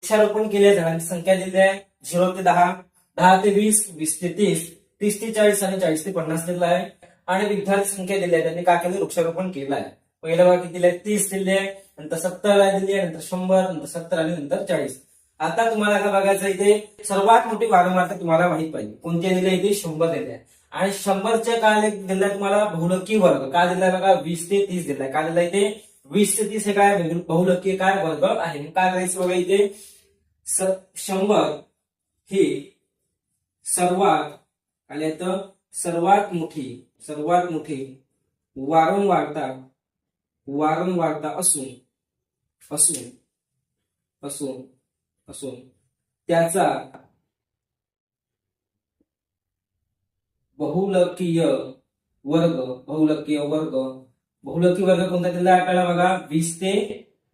वृक्षारोपण केलेल्या झाडांची संख्या दिली आहे 0 ते 10, 10 ते 20, 20 ते 30, 30 ते 40 आणि 40 ते 50 दिला आहे. आणि विद्यार्थी संख्या दिली आहे, त्यांनी काय केलं, वृक्षारोपण केलं आहे. पहिलं भाग किती दिले, 30 दिले, नंतर 70 दिली आहे, नंतर 100, नंतर 70 आणि नंतर 40. आता तुम्हाला काय बघायचं, इथे सर्वात मोठी वारंवारता तुम्हाला माहित पाहिजे. कोणते दिले, इथे 100 दिले आहे. आणि 100च्या काय दिलाय तुम्हाला, बहुलकी वर्ग काय दिलाय बघा, 20 ते 30 दिलाय. काय दिलाय इथे 20 ते 30 हे काय बहुलकी काय वर्ग आहे. काय करायचं बघा, इथे 100 ही सर्वात सर्वात मोठी वारंवारता असून त्याचा बहुलकीय वर्ग कोणता दिला आपल्याला बघा, 20 ते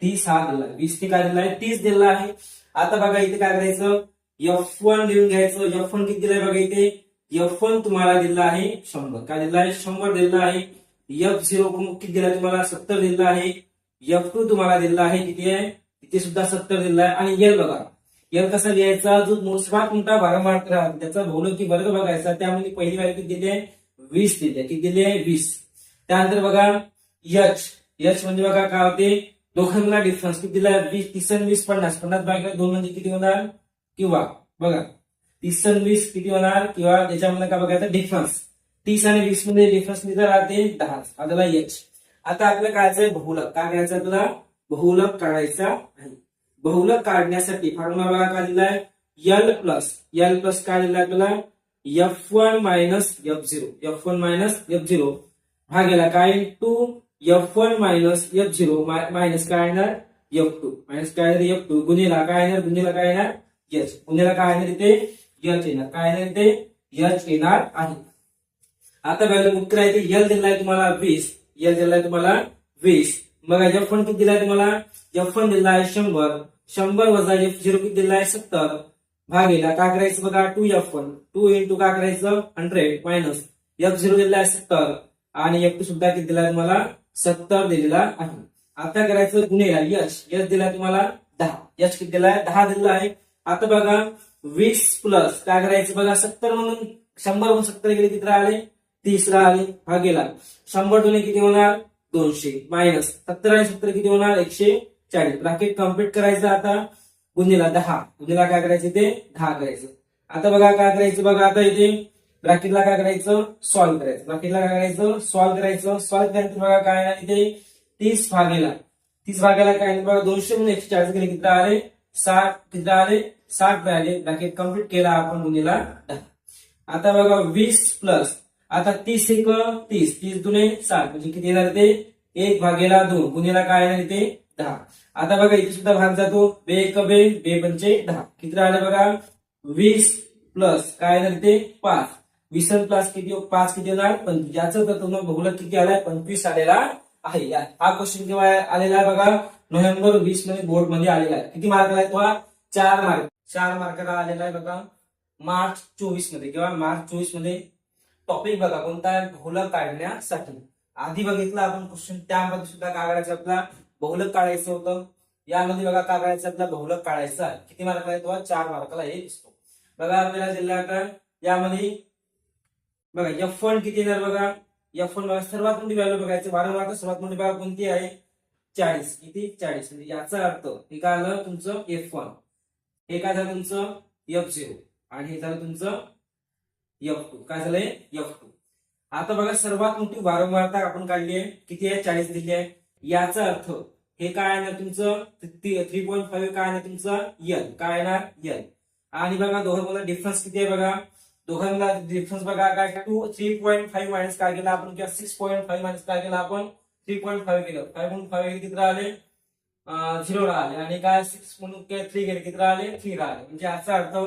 30 हा दिला. 20 ते काय दिलाय, 30 दिला आहे. आता बघा इथे काय करायचं, F1 लिहून घ्यायचं. F1 किती दिलाय बघा, इथे F1 तुम्हाला दिला आहे 100. काय दिलाय, 100 दिला आहे. F0 किती दिला तुम्हाला, 70 दिला आहे. F2 तुम्हाला दिला आहे किती आहे, तिथे सुद्धा 70 दिला आहे. आणि L बघा, L कसा लिहायचा, जो सर्वात मोठा वारंवारता राहतो त्याचा बहुलकी वर्ग बघायचा. त्यामध्ये पहिली व्हॅल्यू किती दिली आहे, 20 दिली आहे. किती दिली आहे, 20. त्यानंतर बघा H म्हणजे बघा काय होते, दोघांना डिफरन्स किती दिला, 20, 30 आणि 20, 50. 50 भागिले 2 म्हणजे किती होणार, किंवा बघा 30 आणि 20 किती होणार, किंवा त्याच्यामध्ये काय बघायचं, डिफरन्स 30 आणि 20 मध्ये डिफरन्स किती राहते, 10. आता H. आता आपल्याला काढायचंय बहुलक. काय करायचं आपल्याला, बहुलक काढायचा आहे. बहुलक काढण्यासाठी फॉर्म्युला बघा काय दिलाय, L प्लस काय दिलाय आपल्याला, F1 मायनस F0 भागेला काय, 2 F1 मायनस F0 मायनस काय येणार, F2 गुणिला काय येणार, H. गुणिला काय येणार, इथे H येणार. काय येणार, इथे H येणार आहे. आता व्हॅल्यू उत्तर आहे, L दिलाय तुम्हाला 20. मग F1 किती दिलाय तुम्हाला, F1 दिलाय 100 वजा F0 किती दिलाय 70 भागेला काय करायचं बघा, 2F1 2 इंटू काय करायचं 100 मायनस F0 दिलाय 70 आणि F2 सुद्धा किती दिलाय तुम्हाला 70 दिलेला आहे. आता करायचं गुणिला H दिलाय तुम्हाला 10. H किती दिलाय, 10 दिला आहे. आता बघा 20 प्लस काय करायचं बघा, 70 म्हणून 100 म्हणून 70 गेले किती राहिले, 30 राहिले भागेला 100 दोन्ही किती होणार, 200 मायनस 70 आणि 70 किती होणार, 140. ब्रॅकेट कम्प्लीट करायचं. आता गुणिला 10, गुणिला काय करायचं, ते 10 करायचं. आता बघा काय करायचं बघा, आता इथे ब्रॅकेटला काय करायचं, सॉल्व्ह करायचं. सॉल्व्ह केल्यानंतर बघा काय आहे, इथे 30 भागेला काय बघा, 200 म्हणून 140 गेले किती राहिले, 60 राहिले. ब्रॅकेट कम्प्लीट केला आपण, गुणिला 10. आता बघा 20 प्लस आता 30 एक 30 दुने 60 म्हणजे किती येणार, ते 1/2 गुणिला काय येणार, इथे 10. आता बघा इथे सुद्धा भाग जातो, 2 पंचे 10 किती राहिले बघा, 20 प्लस काय येणार, इथे 5. 20 प्लस किती 5 किती होणार, 25. याचा तर तुम्हाला बहुलक किती आलाय, 25 आलेला आहे. हा क्वेश्चन केव्हा आलेला आहे बघा, नोव्हेंबर 20 मध्ये बोर्ड मध्ये आलेला आहे. किती मार्क आलाय तुम्हाला, 4 मार्काला आलेला आहे बघा, मार्च 24 मध्ये किंवा मार्च 24 मध्ये. टॉपिक बघा कोणता आहे, बहुलक काढण्यासाठी. आधी बघितलं आपण क्वेश्चन, त्यामध्ये सुद्धा काय करायचं, आपला बहुलक काढायचं होतं. यामध्ये बघा काय करायचं, आपला बहुलक काढायचा आहे. किती मार्काला आहे तो, 4 मार्काला हे दिसतो बघा. आपल्याला दिला का यामध्ये बघा F1 किती येणार बघा, F1 बघा सर्वात मोठी व्हॅल्यू बघायची, वारंवारता सर्वात मोठी बघा कोणती आहे, 40. किती 40. म्हणजे याचा अर्थ हे काय आलं तुमचं F1, हे काय झालं तुमचं F0 आणि हे झालं तुमचं F2. काय झालंय F2. आता बघा सर्वात मोठी वारंवारता आपण काढली आहे, किती आहे, 40 दिली आहे. याचा अर्थ हे काय येणार तुमचं 3.5 काय येणार तुमचं L, काय येणार L. आणि बघा दोघांमध्ये डिफरन्स किती आहे बघा, दोघांना डिफरन्स बघा काय, 3.5 मायनस काय केला आपण, किंवा 6.5 मायनस काय केला आपण, 3.5 केलं. 5.5 किती राहिले, 0 राहिले. आणि काय 6 म्हणून 3 गेले किती राहिले, 3 राहिले. म्हणजे याचा अर्थ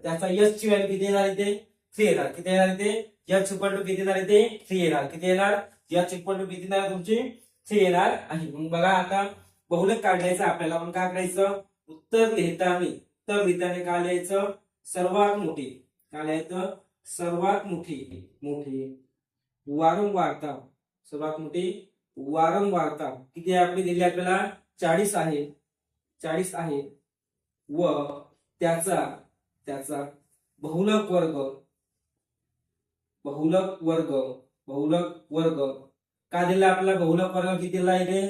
त्याचा H ची व्हॅल्यू किती येणार, इथे 3 येणार. किती येणार, इथे H इक्वल टू किती येणार, इथे 3 येणार. किती येणार, H इक्वल टू किती येणार तुमची 3 येणार आहे. मग बघा आता बहुलक काढायचं आपल्याला, पण काय करायचं, उत्तर लिहिताना काय लिहायचं, सर्वात मोठी काय लिहायचं, सर्वात मोठी वारंवारता किती आपली दिली आपल्याला, 40 आहे. व त्याचा त्याचा बहुलक वर्ग बहुलक वर्ग बहुलक वर्ग का दिला आपला बहुलक वर्ग किती दिला इथे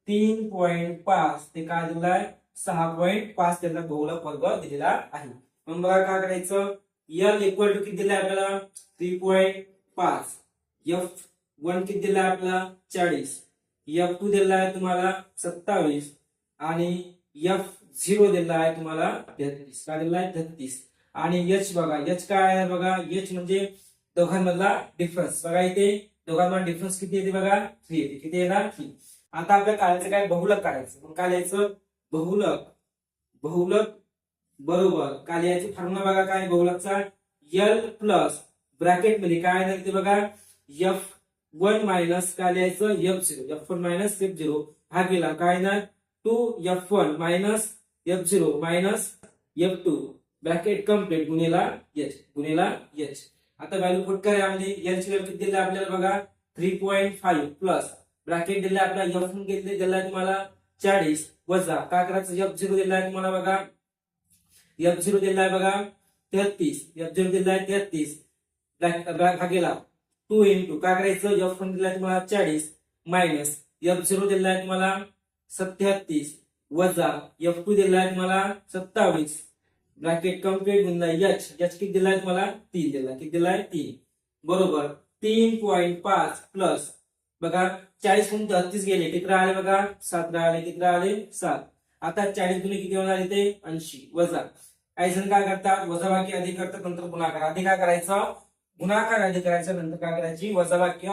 3.5 ते काय दिलाय 6.5 त्याचा बहुलक वर्ग दिलेला आहे. मग बघा काय करायचं L इक्वल टू किती दिलाय आपल्याला 3.5 F1 किती दिलाय आपल्याला 40 F2 दिलाय तुम्हाला 27 आणि F0 दिलाय तुम्हाला 33 काय दिलाय 33 आणि H बघा H काय आहे बघा H म्हणजे दोघांमधला डिफरन्स बघा इथे दोघांमधला डिफरन्स किती येते बघा 3 येते किती येणार 3. आता आपल्या काढायचं काय बहुलक काढायचं मग काय लिहायचं बहुलक बहुलक बरोबर काय लिहायचं फॉर्म्युला बघा काय बहुलकचा L प्लस ब्रॅकेट मध्ये काय आहे ते बघा F1 मायनस काय लिहायचं F0 F1 मायनस F0 भागिला काय ना 2F1 minus F0 minus F2 bracket complete गुणिला H आता व्हॅल्यू पुट करा यामध्ये L ची व्हॅल्यू किती दिली आपल्याला बघा 3.5 प्लस ब्रॅकेट दिला आपल्याला F1 किती दिलाय तुम्हाला 40 वजा काय करायचं F0 दिलाय तुम्हाला बघा F0 दिलाय बघा 33 F0 दिलाय 33 भागिला 2 इंटू काय करायचं F1 दिलाय तुम्हाला 40 मायनस F0 दिलाय तुम्हाला 37 वजा F2 दिलाय तुम्हाला 27 ब्रॅकेट कम्प्लीट गुणिला H किती दिलाय तुम्हाला 3 दिलाय किती दिलाय 3 बरोबर 3.5 प्लस बघा 40 म्हणून 33 गेले किती राहिले बघा 7 राहिले किती राहिले 7 आता 40 गुणिले किती होणार इथे 80 वजा काही जण काय करतात वजाबाकी अधिक करतात नंतर गुणाकार आधी काय करायचं गुणाकार आधी करायचं नंतर काय करायची वजाबाकी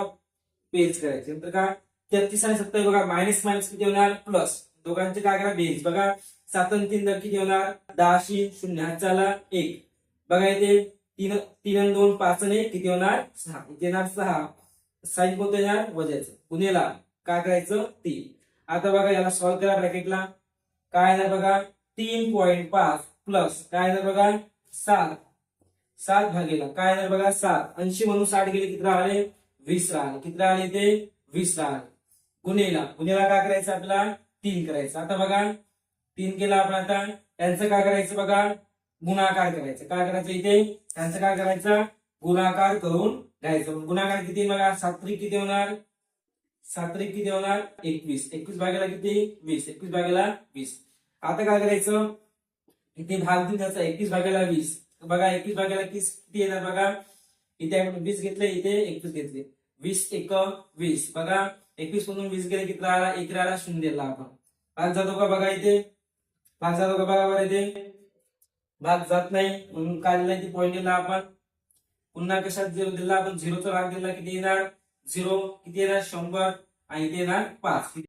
बेरीज करायची नंतर काय 33 आणि 27 बघा मायनस मायनस किती होणार प्लस दोघांचे काय करा बेरीज बघा 7 आणि 3 किती होणार 10 0 हाताला 1 बघा इथे 3 आणि 2 5 आणि 1 किती होणार 6 इथे येणार 6 साइन कोणतं येणार वजायचं गुन्हेला काय करायचं 3 आता बघा याला सॉल्व्ह करा ब्रॅकेटला काय येणार बघा 3.5 प्लस काय येणार बघा 7 भागीला काय येणार बघा 7 80 म्हणून 60 गेले किती राहिले 20 राहिले किती राहिले ते 20 राहिले गुन्हेला काय करायचं आपल्याला 3 करायचं आता बघा 3 केला आपण आता यांचं काय करायचं बघा गुणाकार करायचं काय करायचं इथे त्यांचं काय करायचं गुणाकार करून घ्यायचं गुणाकार किती बघा 7 किती होणार 7 किती होणार 21 भागाला किती 20 21 भागाला 20 आता काय करायचं इथे भाग देऊन त्याचा 21 भागाला 20 बघा 21 भागाला किती येणार बघा इथे आपण 20 घेतले इथे 21 घेतले 20 1 20 बघा 21 मधून 20 गेले किती राहिला 1 राहिला 0 दिला आपण भाग जातो का बघा इथे भाग जातो का बघा बरं इथे भाग जात नाही म्हणून काय दिला इथे पॉईंट दिला आपण पुन्हा कशात दिला आपण 0 चा भाग दिला किती येणार 0 किती येणार 100 आणि इथे येणार 5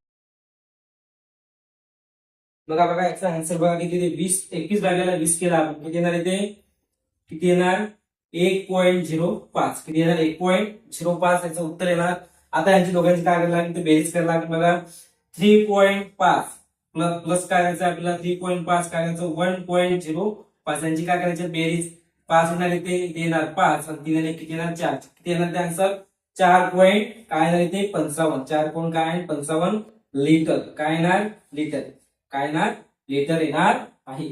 बघा याचा आन्सर बघा किती 20 21 भागाला 20 केला आपण किती येणार इथे किती येणार 1.05 किती येणार 1.05 याचं उत्तर येणार आता यांची दोघांची काय करायला लागेल बेरीज करायला लागेल बघा 3.5 प्लस काय करायचं आपल्याला 3.5 काय करायचं 1.05 यांची काय करायची बेरीज 5 येणार इथे येणार 5 आणि 3 किती येणार 4 किती येणार ते आन्सर 4 पॉईंट काय येणार इथे 55 4 पॉईंट काय 55 लिटर काय येणार लिटर काय येणार लिटर येणार आहे.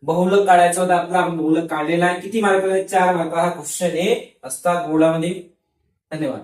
बहुलक काढायचं होतं आपला आपण बहुलक काढलेला आहे किती मार्क 4 मार्क हा क्वेश्चन आहे असतात बोर्डामध्ये. धन्यवाद.